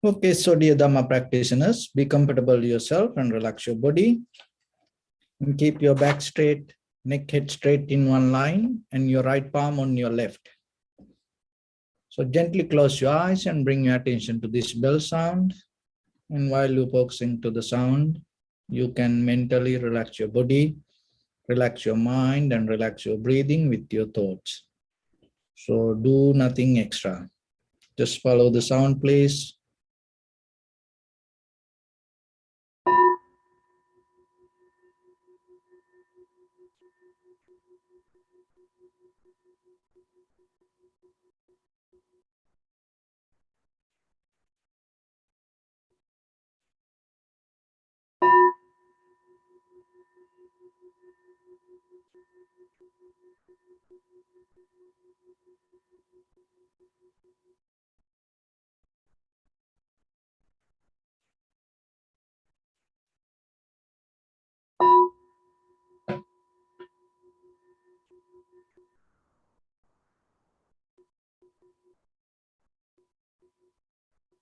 Okay, so dear Dhamma practitioners, be comfortable yourself and relax your body. And keep your back straight, neck head straight in one line, and your right palm on your left. So gently close your eyes and bring your attention to this bell sound. And while you're focusing to the sound, you can mentally relax your body, relax your mind, and relax your breathing with your thoughts. So do nothing extra. Just follow the sound, please.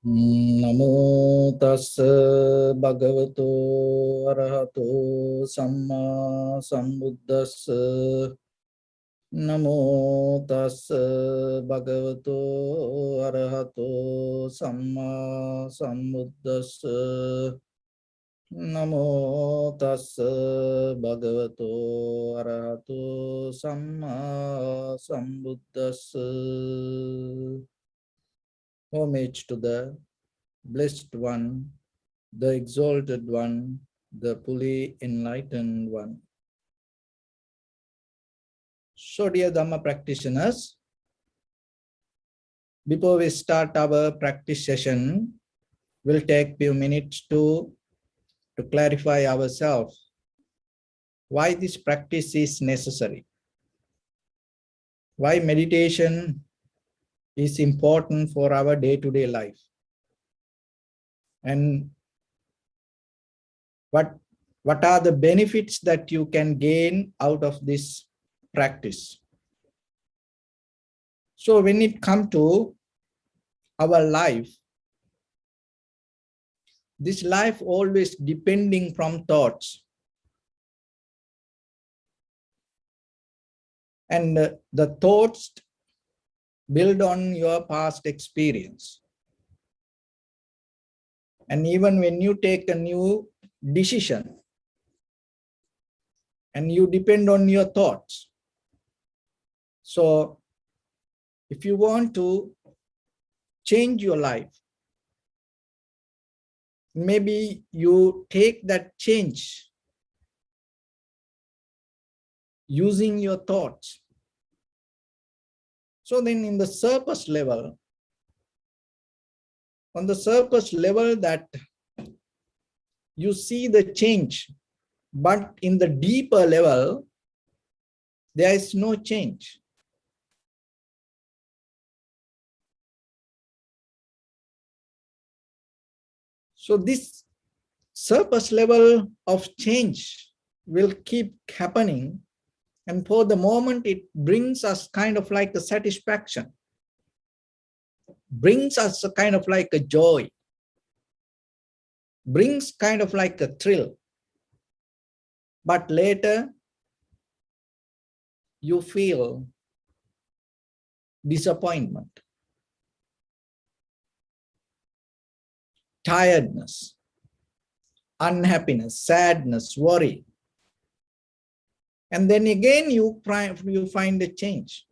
Namo tassa bhagavato arahato samma sambuddhassa. Namo tassa bhagavato arahato samma sambuddhassa. Namo tassa bhagavato arahato samma sambuddhassa. Homage to the Blessed One, the Exalted One, the fully enlightened One. So dear Dhamma practitioners, before we start our practice session, we'll take a few minutes to clarify ourselves why this practice is necessary, why meditation is important for our day-to-day life, and what are the benefits that you can gain out of this practice. So when it comes to our life, this life always depending from thoughts. And the thoughts build on your past experience. And even when you take a new decision, and you depend on your thoughts. So if you want to change your life, maybe you take that change using your thoughts. So then in the surface level, on the surface level that you see the change, but in the deeper level, there is no change. So this surface level of change will keep happening. And for the moment, it brings us kind of like a satisfaction, brings us a kind of like a joy, brings kind of like a thrill. But later, you feel disappointment, tiredness, unhappiness, sadness, worry. And then again, you find a change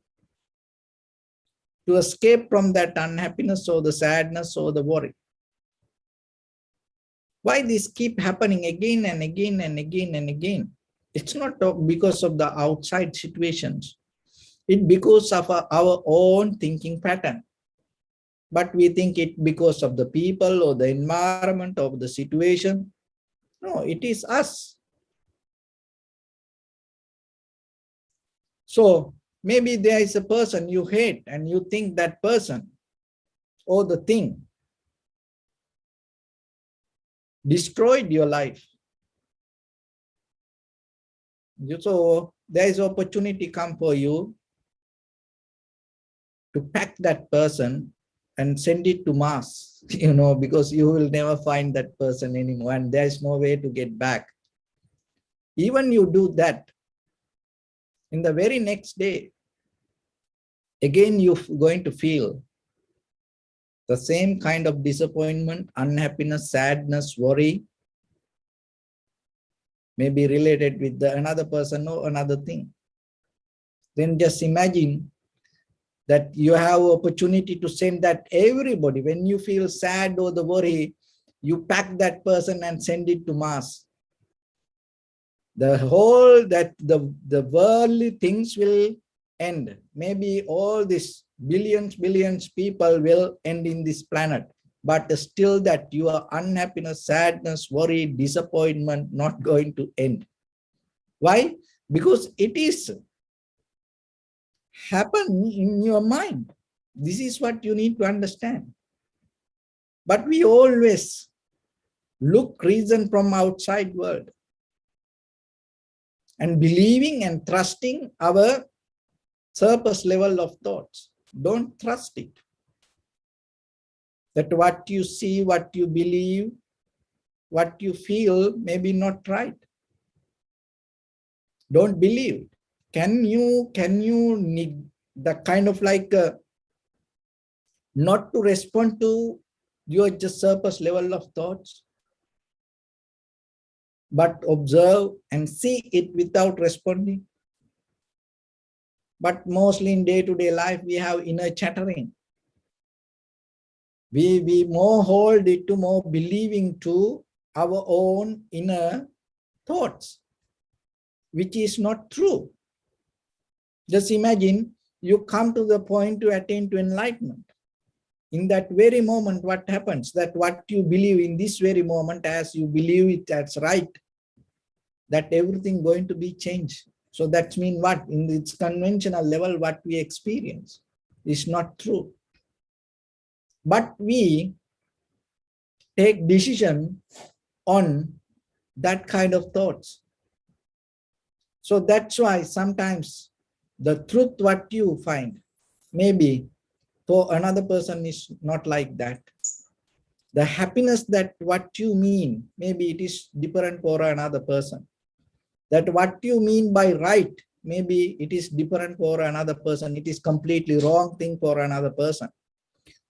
to escape from that unhappiness or the sadness or the worry. Why this keep happening again and again and again and again? It's not because of the outside situations. It's because of our own thinking pattern. But we think it because of the people or the environment or the situation. No, it is us. So maybe there is a person you hate and you think that person or the thing destroyed your life. So there is opportunity come for you to pack that person and send it to Mars, because you will never find that person anymore and there's no way to get back. Even you do that, in the very next day, again, you're going to feel the same kind of disappointment, unhappiness, sadness, worry, maybe related with another person or another thing. Then just imagine that you have opportunity to send that everybody. When you feel sad or the worry, you pack that person and send it to Mars. The whole the worldly things will end. Maybe all these billions people will end in this planet, but still that your unhappiness, sadness, worry, disappointment not going to end. Why? Because it is happen in your mind. This is what you need to understand. But we always look reason from outside world and believing and trusting our surface level of thoughts. Don't trust it. That what you see, what you believe, what you feel may be not right. Don't believe it. Can you need the kind of like not to respond to your just surface level of thoughts, but observe and see it without responding? But mostly in day-to-day life, we have inner chattering. We more hold it to more believing to our own inner thoughts, which is not true. Just imagine you come to the point to attain to enlightenment. In that very moment, what happens? That what you believe in this very moment, as you believe it as right, that everything going to be changed. So that means what? In its conventional level, what we experience is not true. But we take decision on that kind of thoughts. So that's why sometimes the truth what you find, maybe for another person is not like that. The happiness that what you mean, maybe it is different for another person. That what you mean by right, maybe it is different for another person. It is completely wrong thing for another person.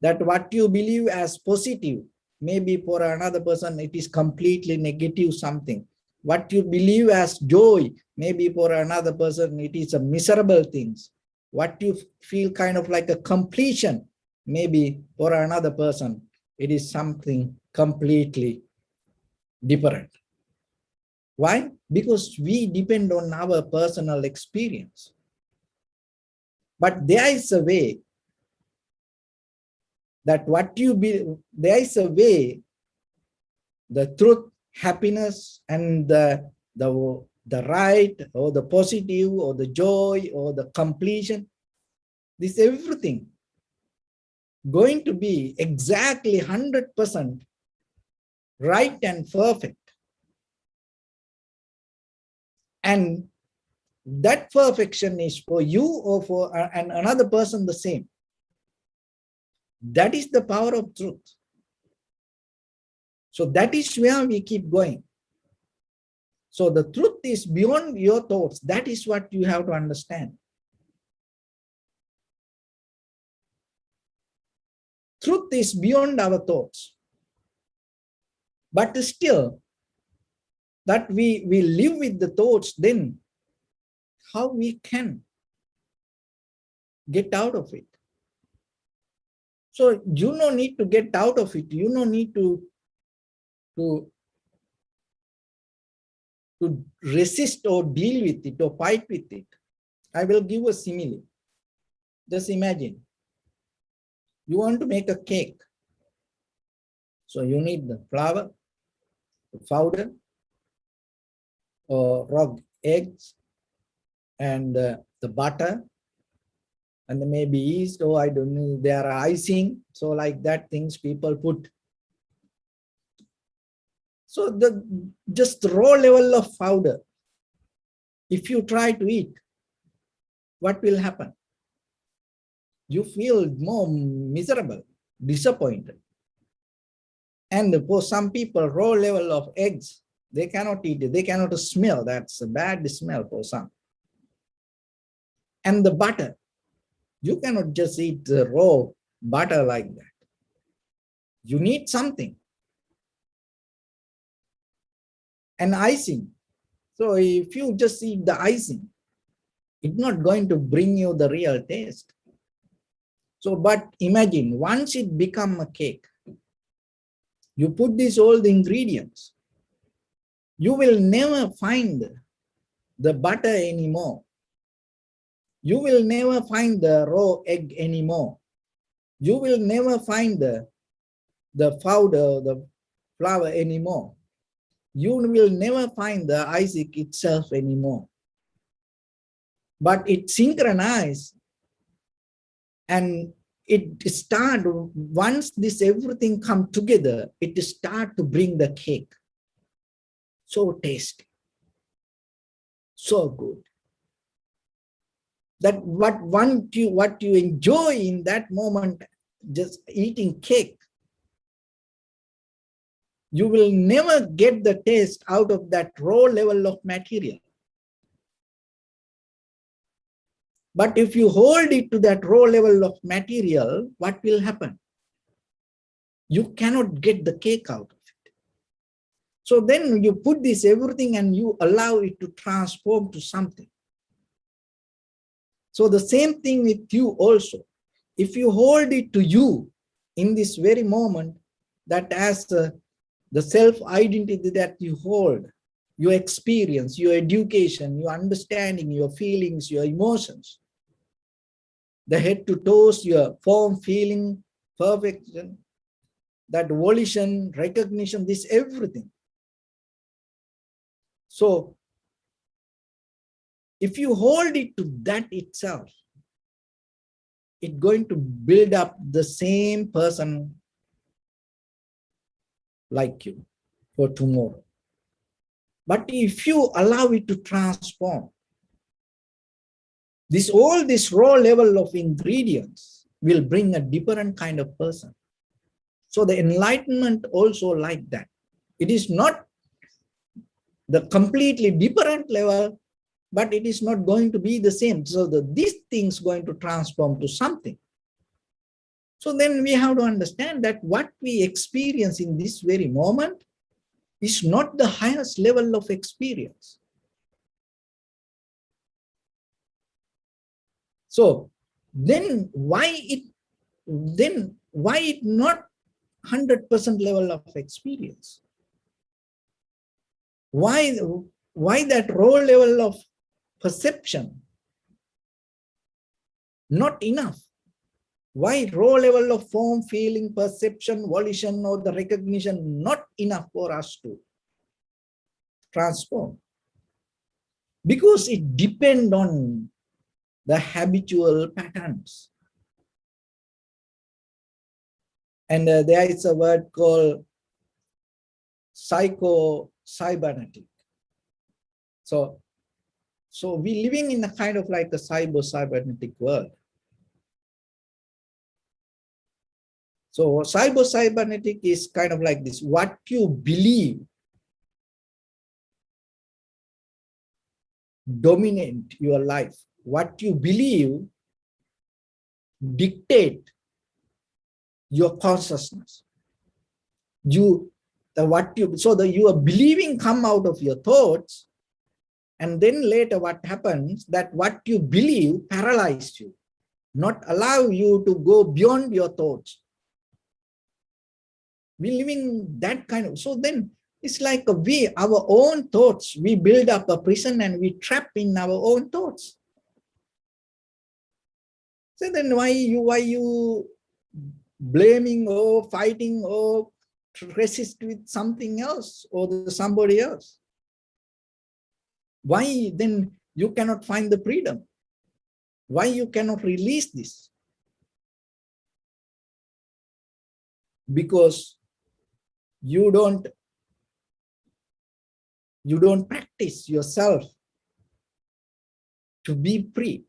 That what you believe as positive, maybe for another person, it is completely negative something. What you believe as joy, maybe for another person, it is a miserable things. What you feel kind of like a completion, maybe for another person, it is something completely different. Why? Because we depend on our personal experience. But there is a way that what you be, there is a way, the truth, happiness, and the right, or the positive, or the joy, or the completion, this everything going to be exactly 100% right and perfect. And that perfection is for you or for another person the same. That is the power of truth. So that is where we keep going. So the truth is beyond your thoughts. That is what you have to understand. Truth is beyond our thoughts. But still, that we live with the thoughts, then how we can get out of it? So you no need to get out of it. You no need to resist or deal with it or fight with it. I will give a simile. Just imagine, you want to make a cake. So you need the flour, the powder, or raw eggs, and the butter, and maybe yeast, or I don't know, there are icing. So like that things people put. So the just raw level of powder, if you try to eat, what will happen? You feel more miserable. disappointed. And for some people, raw level of eggs, they cannot eat it. They cannot smell. That's a bad smell for some. And the butter, you cannot just eat the raw butter like that. You need something. And icing. So if you just eat the icing, it's not going to bring you the real taste. So, but imagine once it become a cake, you put these all the ingredients, you will never find the butter anymore. You will never find the raw egg anymore. You will never find the powder, the flour anymore. You will never find the icing itself anymore. But it synchronized, and it start, once this everything come together, it start to bring the cake. So tasty, so good. That what you enjoy in that moment, just eating cake, you will never get the taste out of that raw level of material. But if you hold it to that raw level of material, what will happen? You cannot get the cake out of it. So then you put this everything and you allow it to transform to something. So the same thing with you also. If you hold it to you in this very moment, that as the self-identity that you hold, your experience, your education, your understanding, your feelings, your emotions, the head to toes, your form, feeling, perfection, that volition, recognition, this everything. So if you hold it to that itself, it's going to build up the same person like you for tomorrow. But if you allow it to transform, all this raw level of ingredients will bring a different kind of person. So the enlightenment also like that. It is not the completely different level, but it is not going to be the same. So these things going to transform to something. So then we have to understand that what we experience in this very moment is not the highest level of experience. So then why it not 100% level of experience? Why that raw level of perception not enough? Why raw level of form, feeling, perception, volition, or the recognition not enough for us to transform? Because it depends on the habitual patterns. And there is a word called psycho-cybernetic. So we living in a kind of like a cybernetic world. So cybernetic is kind of like this: what you believe dominate your life. What you believe dictate your consciousness. Your believing come out of your thoughts, and then later what happens, that what you believe paralyzes you, not allow you to go beyond your thoughts. We living that kind of, so then it's like our own thoughts, we build up a prison and we trap in our own thoughts. So then why you blaming or fighting or resist with something else or somebody else? Why then you cannot find the freedom? Why you cannot release this? Because you don't practice yourself to be free.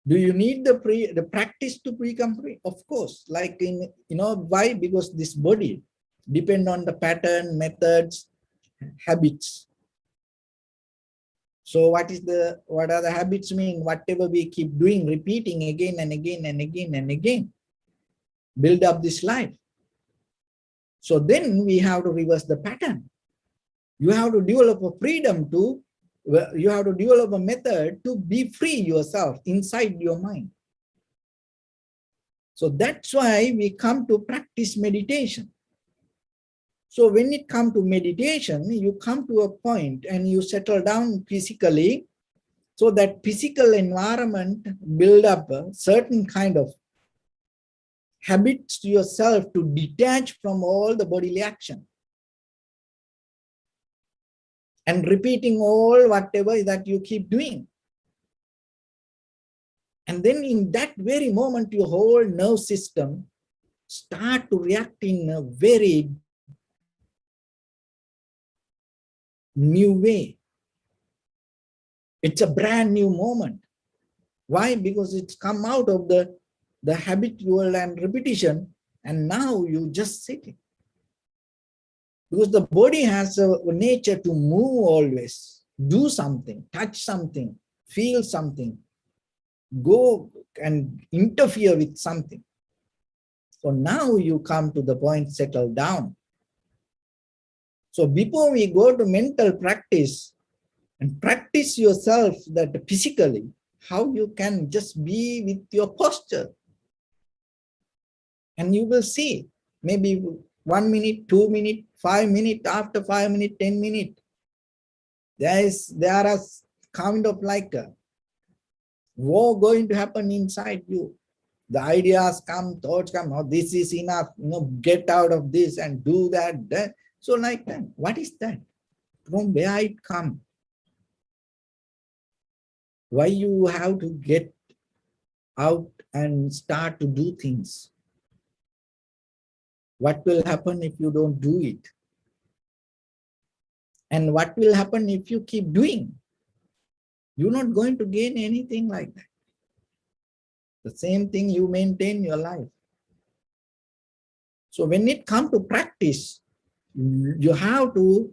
Do you need the practice to become free? Of course. Like in, why? Because this body depend on the pattern, methods, habits. So what are the habits mean? Whatever we keep doing, repeating again and again and again and again, build up this life. So then we have to reverse the pattern. You have to develop a freedom to, you have to develop a method to be free yourself inside your mind. So that's why we come to practice meditation. So when it comes to meditation, you come to a point and you settle down physically, so that physical environment build up a certain kind of habits to yourself to detach from all the bodily action. And repeating all whatever that you keep doing. And then in that very moment, your whole nerve system start to react in a very new way. It's a brand new moment. Why? Because it's come out of the habitual and repetition, and now you just sitting. Because the body has a nature to move always, do something, touch something, feel something, go and interfere with something. So now you come to the point, settle down. So before we go to mental practice and practice yourself that physically, how you can just be with your posture. And you will see, maybe 1 minute, 2 minutes, 5 minutes, after 5 minutes, 10 minutes. There are kind of like a war going to happen inside you. The ideas come, thoughts come, oh, this is enough, get out of this and do that. So like that, what is that? From where it come? Why you have to get out and start to do things? What will happen if you don't do it? And what will happen if you keep doing? You're not going to gain anything like that. The same thing you maintain your life. So when it comes to practice, you have to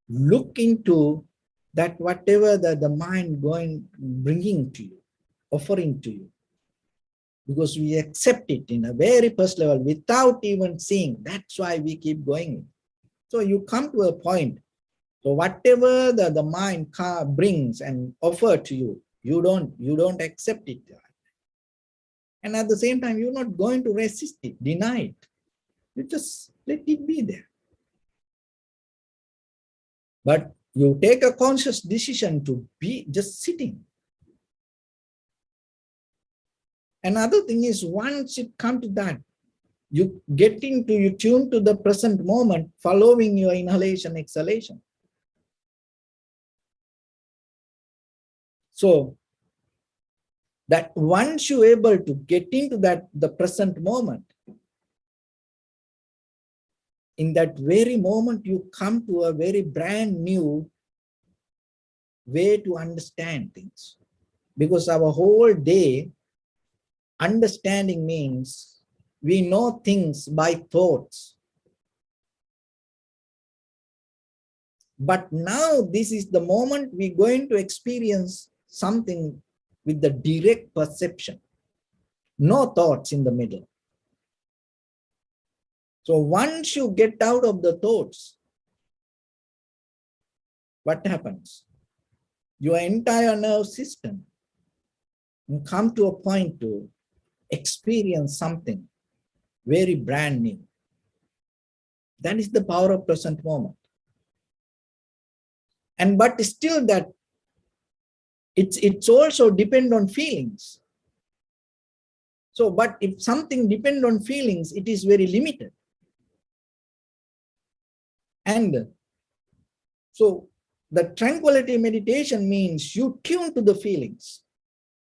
look into that whatever the mind bringing to you, offering to you. Because we accept it in a very first level without even seeing. That's why we keep going. So you come to a point. So whatever the mind brings and offer to you, you don't accept it. And at the same time, you're not going to resist it, deny it. You just let it be there. But you take a conscious decision to be just sitting. Another thing is, once you come to that, you tune to the present moment, following your inhalation, exhalation. So that once you're able to get into the present moment, in that very moment, you come to a very brand new way to understand things. Because our whole day, understanding means we know things by thoughts. But now this is the moment we're going to experience something with the direct perception. No thoughts in the middle. So once you get out of the thoughts, what happens? Your entire nerve system will come to a point to experience something very brand new. That is the power of present moment. But still that it's also depend on feelings. So, but if something depend on feelings, it is very limited. And so the tranquility meditation means you tune to the feelings.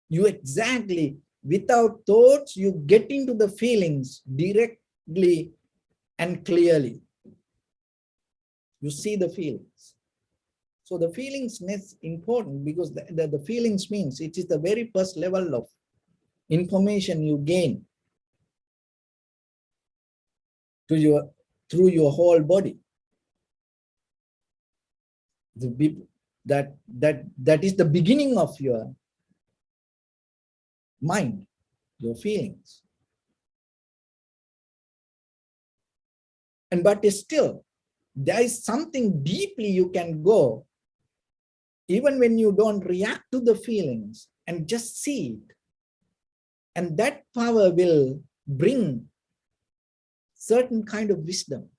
You exactly, without thoughts, you get into the feelings directly and clearly. You see the feelings. So the feelings is important because the feelings means it is the very first level of information you gain to through your whole body. That is the beginning of your mind, your feelings. But still, there is something deeply you can go, even when you don't react to the feelings, and just see it. And that power will bring certain kind of wisdom.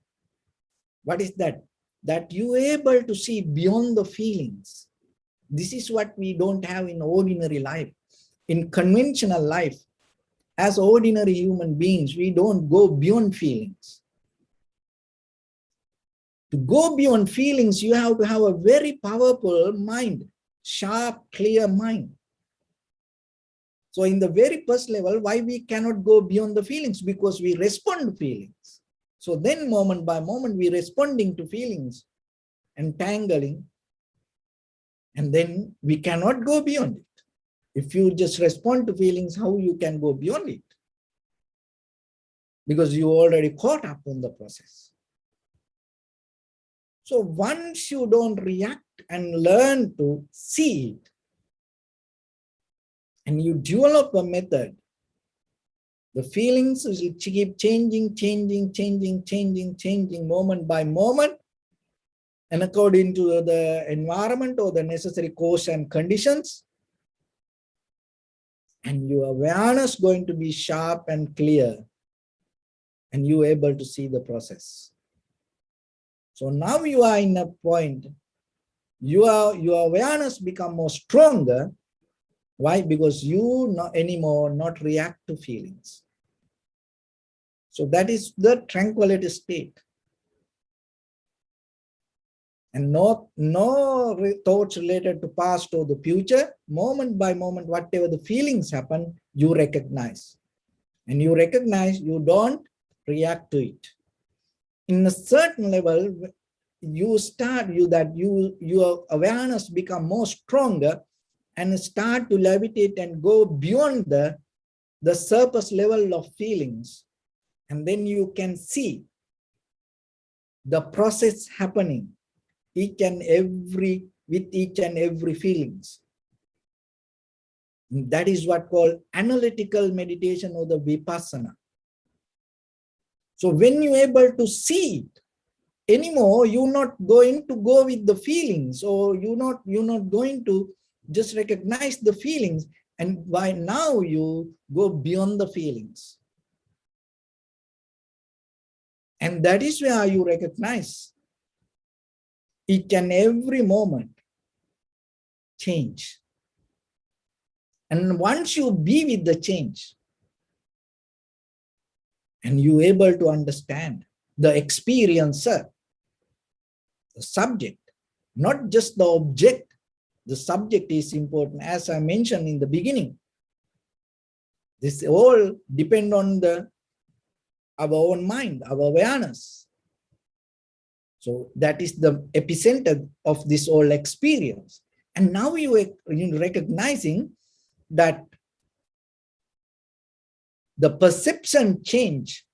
What is that? That you are able to see beyond the feelings. This is what we don't have in ordinary life. In conventional life, as ordinary human beings, we don't go beyond feelings. To go beyond feelings, you have to have a very powerful mind, sharp, clear mind. So in the very first level, why we cannot go beyond the feelings? Because we respond to feelings. So then moment by moment, we responding to feelings, entangling, and then we cannot go beyond it. If you just respond to feelings, how you can go beyond it? Because you already caught up on the process. So once you don't react and learn to see it, and you develop a method, the feelings will keep changing moment by moment, and according to the environment or the necessary cause and conditions, and your awareness going to be sharp and clear, and you are able to see the process. So now you are in a point, your awareness become more stronger. Why? Because you not anymore not react to feelings. So that is the tranquility state. And no thoughts related to past or the future. Moment by moment, whatever the feelings happen, you recognize. And you recognize, you don't react to it. In a certain level, your awareness become more stronger and start to levitate and go beyond the surface level of feelings. And then you can see the process happening with each and every feelings. And that is what called analytical meditation or the Vipassana. So when you're able to see it, anymore, you're not going to go with the feelings, or you're not going to just recognize the feelings. And why now you go beyond the feelings. And that is where you recognize each and every moment change. And once you be with the change, and you're able to understand the experiencer, the subject, not just the object. The subject is important. As I mentioned in the beginning, this all depend on our own mind, our awareness. So that is the epicenter of this whole experience. And now you are recognizing that the perception change,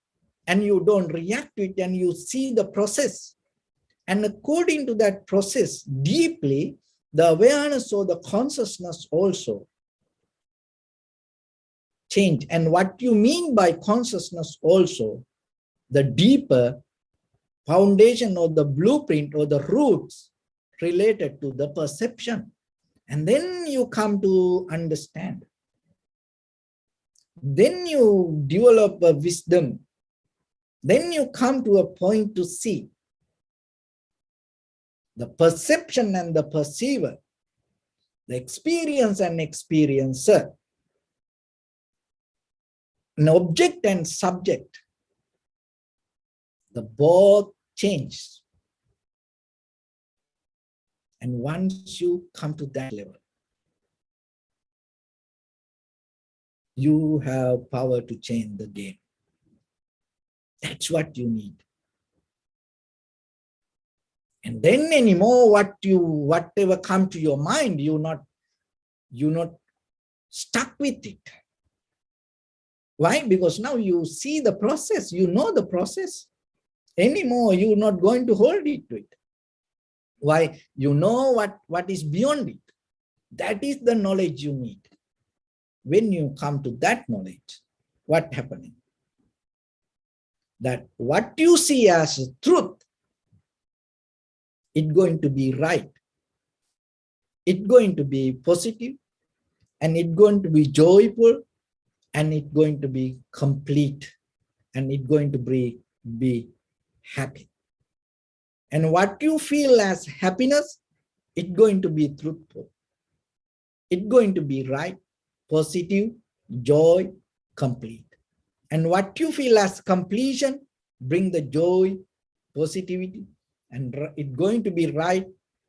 and you don't react to it, and you see the process. And according to that process, deeply, the awareness or the consciousness also change. And what you mean by consciousness also, the deeper foundation or the blueprint or the roots related to the perception. And then you come to understand. Then you develop a wisdom. Then you come to a point to see the perception and the perceiver, the experience and experiencer, an object and subject, the both change. And once you come to that level, you have power to change the game. That's what you need. And then anymore, whatever come to your mind, you're not stuck with it. Why? Because now you see the process, you know the process. Anymore, you're not going to hold it to it. Why? You know what is beyond it. That is the knowledge you need. When you come to that knowledge, what happening? That what you see as truth, it's going to be right. It's going to be positive, and it's going to be joyful, and it's going to be complete, and it's going to be happy. And what you feel as happiness, it's going to be truthful. It's going to be right, positive, joy, complete. And what you feel as completion, bring the joy, positivity, and it's going to be right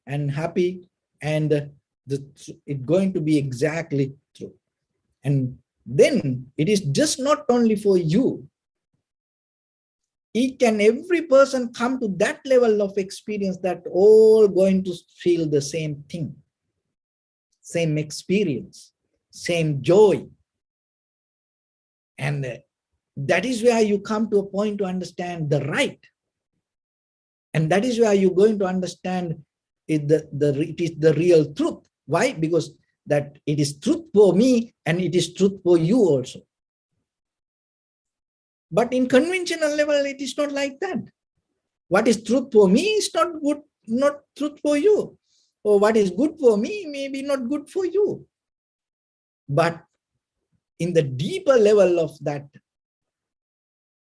and happy, and it's going to be exactly true. And then it is just not only for you. Each and every person come to that level of experience that all going to feel the same thing, same experience, same joy. And that is where you come to a point to understand the right. And that is where you're going to understand it is the real truth. Why? Because that it is truth for me and it is truth for you also. But in conventional level, it is not like that. What is truth for me is not good, not truth for you. Or what is good for me may be not good for you. But in the deeper level of that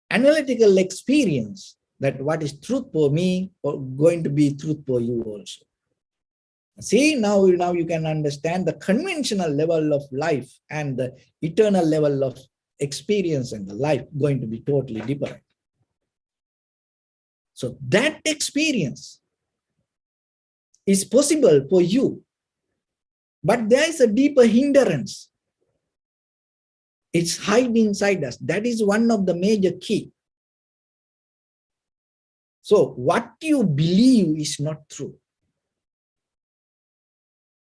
analytical experience, that what is truth for me or going to be truth for you also. See, now you can understand the conventional level of life and the eternal level of experience and the life going to be totally different. So that experience is possible for you, but there is a deeper hindrance. It's hiding inside us. That is one of the major key. So what you believe is not true.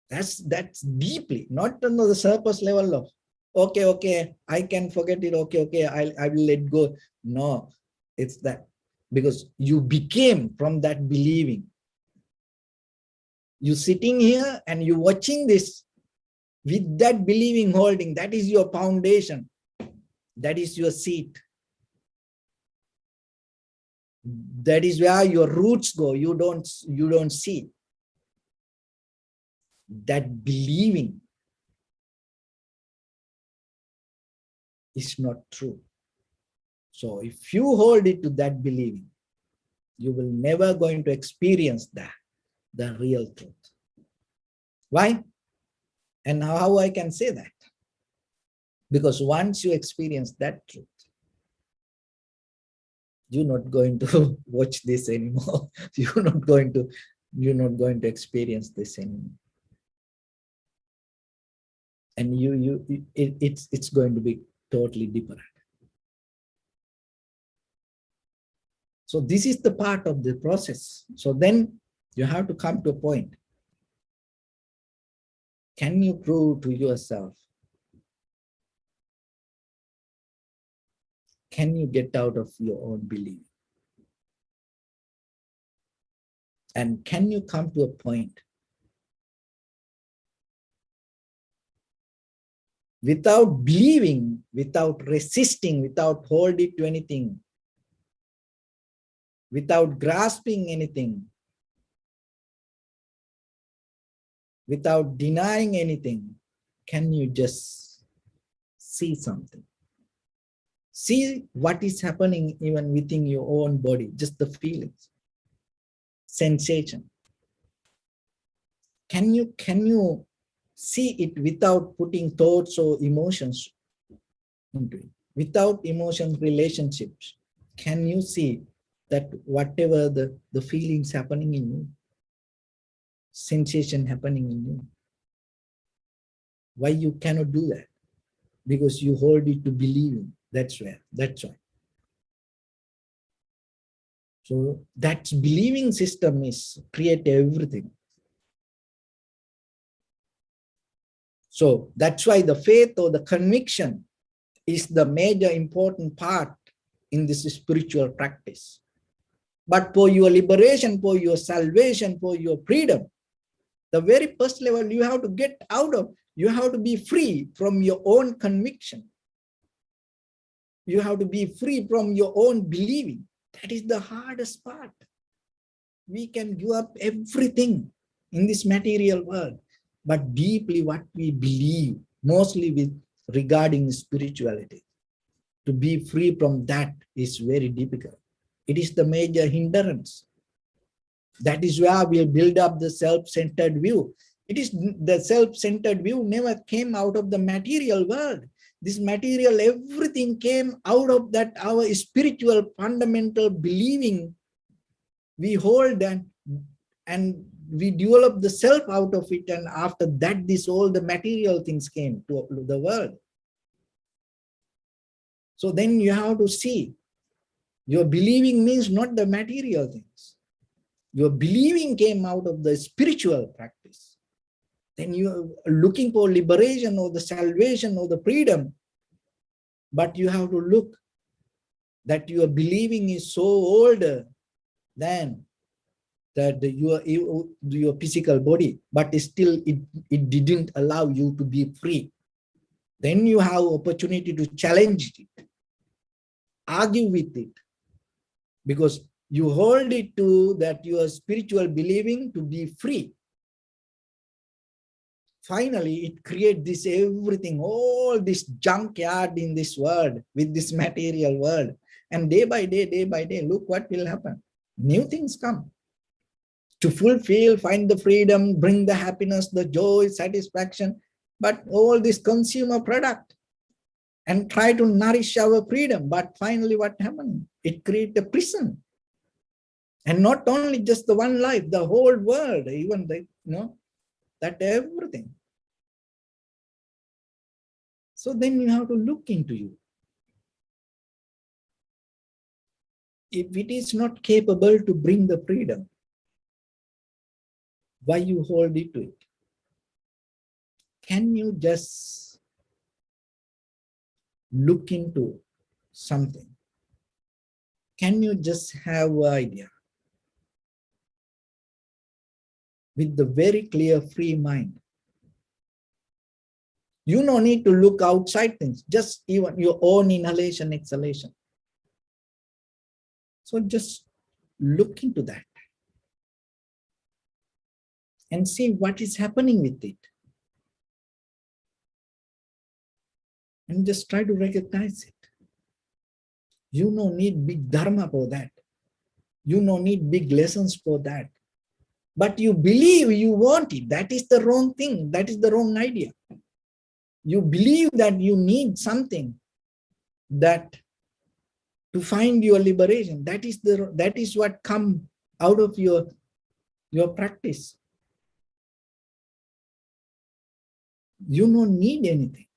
That's deeply, not on the surface level of, okay, I can forget it, okay, I will let go. No, it's that. Because you became from that believing. You sitting here and you watching this with that believing holding, that is your foundation. That is your seat. That is where your roots go. You don't see. That believing is not true. So if you hold it to that believing, you will never going to experience that, the real truth. Why? And how I can say that? Because once you experience that truth, you're not going to watch this anymore. You're not going to experience this anymore. And it's going to be totally different. So this is the part of the process. So then you have to come to a point. Can you prove to yourself? Can you get out of your own belief? And can you come to a point without believing, without resisting, without holding to anything, without grasping anything, without denying anything, can you just see something? See what is happening even within your own body, just the feelings, sensation. Can you see it without putting thoughts or emotions into it? Without emotion relationships, can you see that whatever the feelings happening in you, sensation happening in you? Why you cannot do that? Because you hold it to believing. That's why. So that believing system is create everything. So that's why the faith or the conviction is the major important part in this spiritual practice. But for your liberation, for your salvation, for your freedom, the very first level you have to get out of, you have to be free from your own conviction. You have to be free from your own believing. That is the hardest part. We can give up everything in this material world, but deeply what we believe, mostly with regarding spirituality, to be free from that is very difficult. It is the major hindrance. That is where we'll build up the self-centered view. It is the self-centered view never came out of the material world. This material, everything came out of that our spiritual fundamental believing. We hold and we develop the self out of it, and after that this all the material things came to the world. So then you have to see, your believing means not the material things. Your believing came out of the spiritual practice. Then you are looking for liberation or the salvation or the freedom. But you have to look that your believing is so older than that your physical body, but still it didn't allow you to be free. Then you have opportunity to challenge it, argue with it, because you hold it to that your spiritual believing to be free. Finally, it creates this everything, all this junkyard in this world, with this material world. And day by day, look what will happen. New things come. To fulfill, find the freedom, bring the happiness, the joy, satisfaction, but all this consumer product, and try to nourish our freedom. But finally, what happened? It creates a prison. And not only just the one life, the whole world, even the, that everything. So then you have to look into you. If it is not capable to bring the freedom, why you hold it to it? Can you just look into something? Can you just have an idea? With the very clear, free mind. You don't need to look outside things, just even your own inhalation, exhalation. So just look into that and see what is happening with it. And just try to recognize it. You don't need big dharma for that. You don't need big lessons for that. But you believe you want it. That is the wrong thing. That is the wrong idea. You believe that you need something that to find your liberation. That is what comes out of your practice. You don't need anything.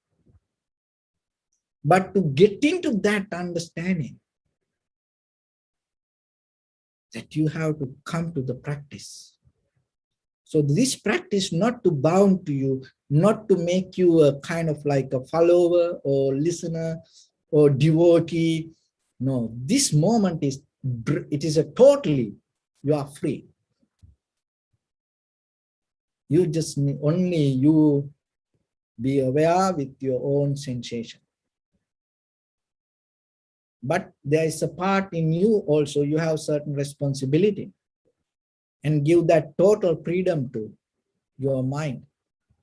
But to get into that understanding, that you have to come to the practice. So this practice not to bound to you, not to make you a kind of like a follower or listener or devotee. No, this moment it is a totally, you are free. You just need, only you be aware with your own sensation. But there is a part in you also, you have certain responsibility, and give that total freedom to your mind.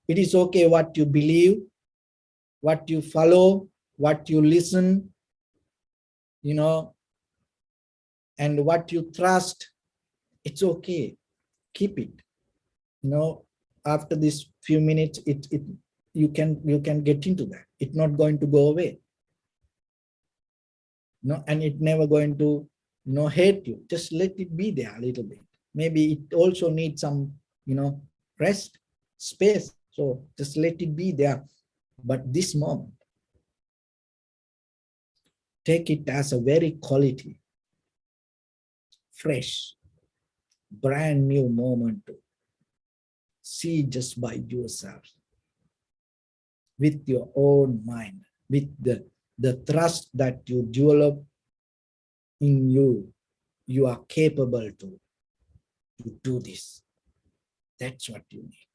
It is okay what you believe, what you follow, what you listen, and what you trust. It's okay. Keep it. After this few minutes, you can get into that. It's not going to go away. And it never going to hate you. Just let it be there a little bit. Maybe it also needs some rest, space. So just let it be there. But this moment, take it as a very quality, fresh, brand new moment to see just by yourself, with your own mind, with the trust that you develop in you, you are capable to do this. That's what you need.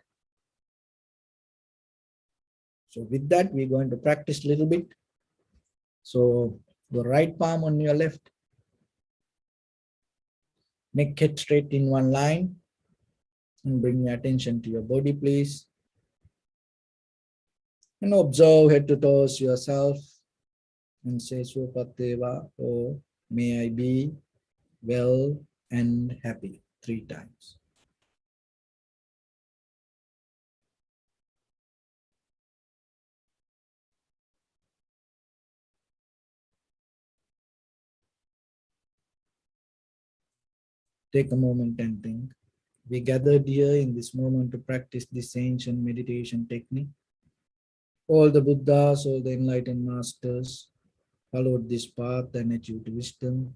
So with that, we're going to practice a little bit. So your right palm on your left, neck head straight in one line, and bring your attention to your body, please. And observe head to toes yourself and say Swapateva, or may I be well and happy 3 times. Take a moment and think. We gathered here in this moment to practice this ancient meditation technique. All the Buddhas, all the enlightened masters followed this path and achieved wisdom.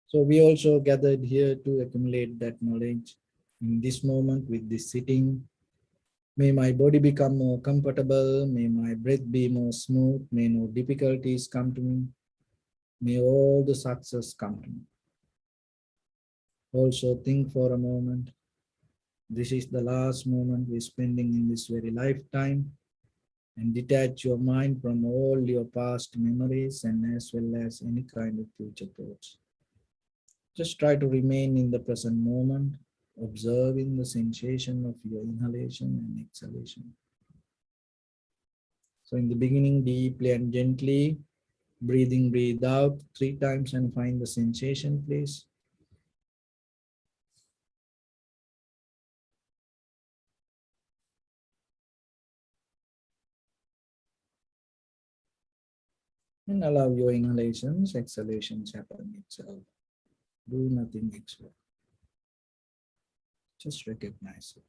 So we also gathered here to accumulate that knowledge in this moment with this sitting. May my body become more comfortable. May my breath be more smooth. May no difficulties come to me. May all the success come to me. Also think for a moment. This is the last moment we're spending in this very lifetime, and detach your mind from all your past memories and as well as any kind of future thoughts. Just try to remain in the present moment, observing the sensation of your inhalation and exhalation. So in the beginning, deeply and gently, breathe out 3 times and find the sensation, please. And allow your inhalations, exhalations happen itself. Do nothing extra. Just recognize it.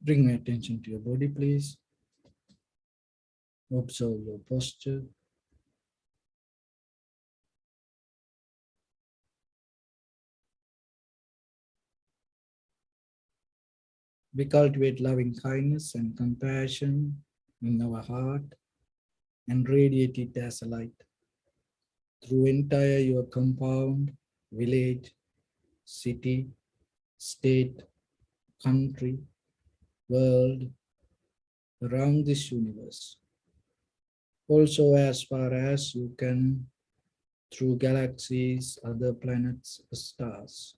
Bring attention to your body, please. Observe your posture. We cultivate loving kindness and compassion in our heart and radiate it as a light through entire your compound, village, city, state, country, world, around this universe. Also as far as you can through galaxies, other planets, stars.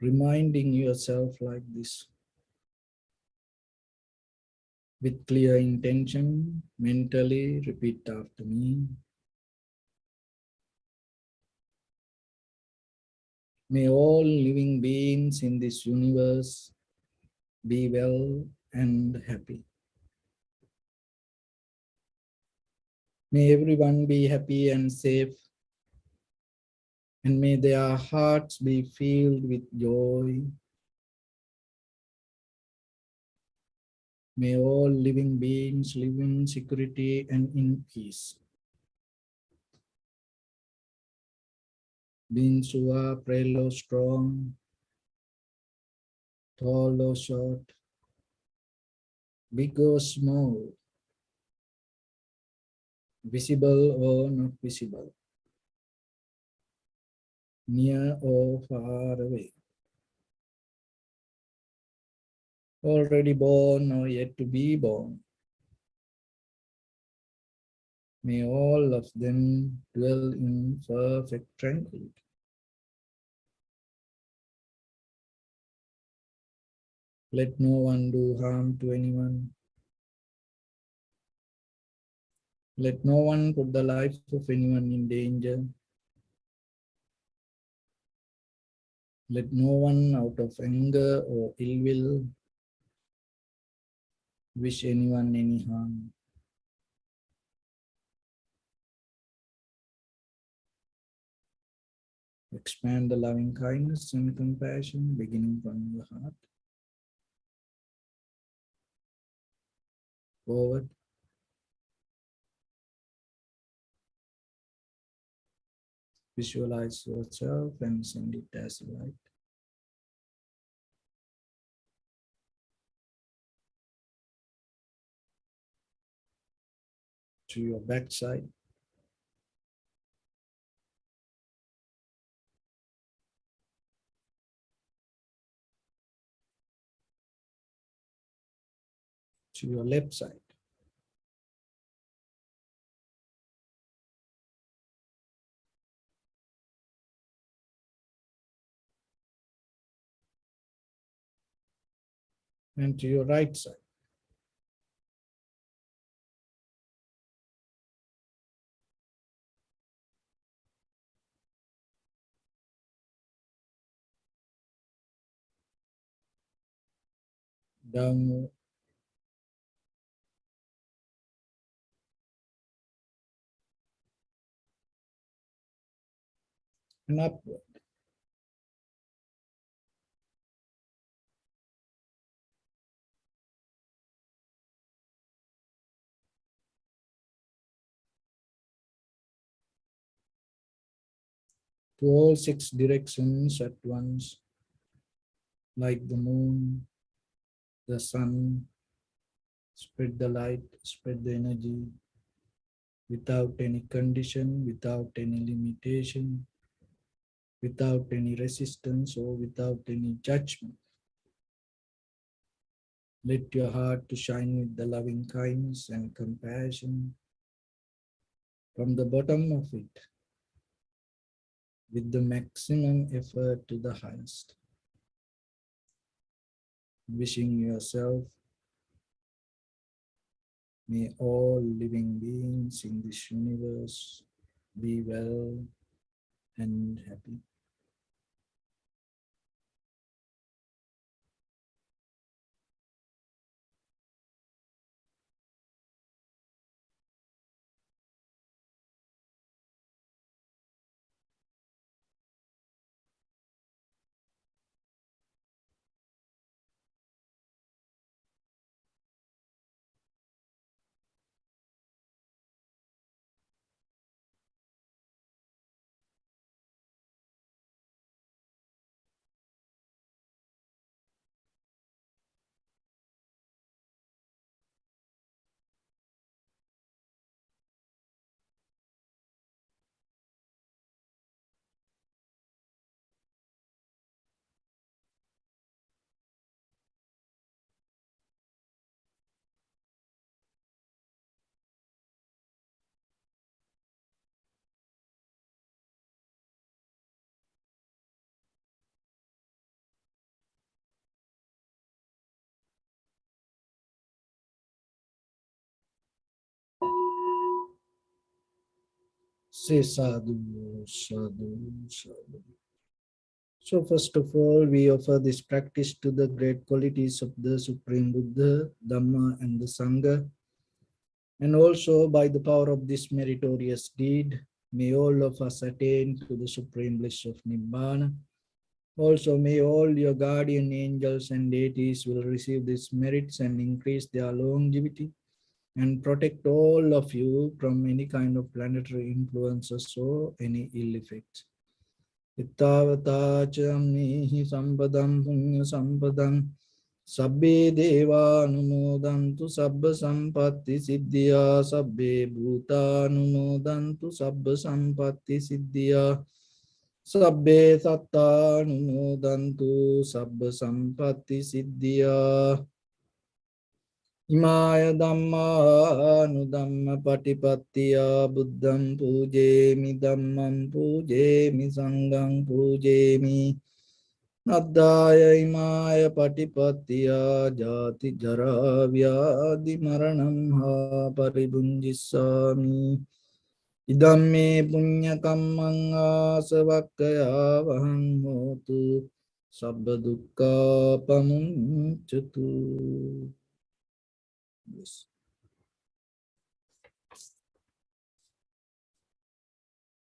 Reminding yourself like this. With clear intention, mentally repeat after me. May all living beings in this universe be well and happy. May everyone be happy and safe, and may their hearts be filled with joy. May all living beings live in security and in peace. Beings who are frail or strong, tall or short, big or small, visible or not visible, near or far away, already born or yet to be born. May all of them dwell in perfect tranquility. Let no one do harm to anyone. Let no one put the life of anyone in danger. Let no one out of anger or ill will wish anyone any harm. Expand the loving kindness and compassion beginning from your heart. Forward. Visualize yourself and send it as light. To your backside. To your left side. And to your right side. Downward and upward. To all six directions at once, like the moon, the sun, spread the light, spread the energy, without any condition, without any limitation, without any resistance or without any judgment. Let your heart to shine with the loving kindness and compassion from the bottom of it, with the maximum effort to the highest. Wishing yourself, may all living beings in this universe be well and happy. Say sadhu, sadhu, sadhu. So first of all, we offer this practice to the great qualities of the Supreme Buddha, Dhamma and the Sangha. And also by the power of this meritorious deed, may all of us attain to the supreme bliss of Nibbana. Also may all your guardian angels and deities will receive these merits and increase their longevity and protect all of you from any kind of planetary influences or any ill effects. Ittavata chamnihi sampadam punya sampadam sabbe deva anumodantu sabba sampatti siddhya sabbe bhuta anumodantu sabba sampatti siddhya sabbe satta anumodantu sabba sampatti siddhya. Imaya Dhamma Anudhamma Patipattiya Buddham Pujemi Dhammam Pujemi Sangham Pujemi Addhaya Imaya Patipattiya Jati Jara Vyadi Maranam Ha Paribunjissami Idamme Punya Kammang Asavakkaya Vahang Hotu Sabba Dukkha Pamuncatu. Yes.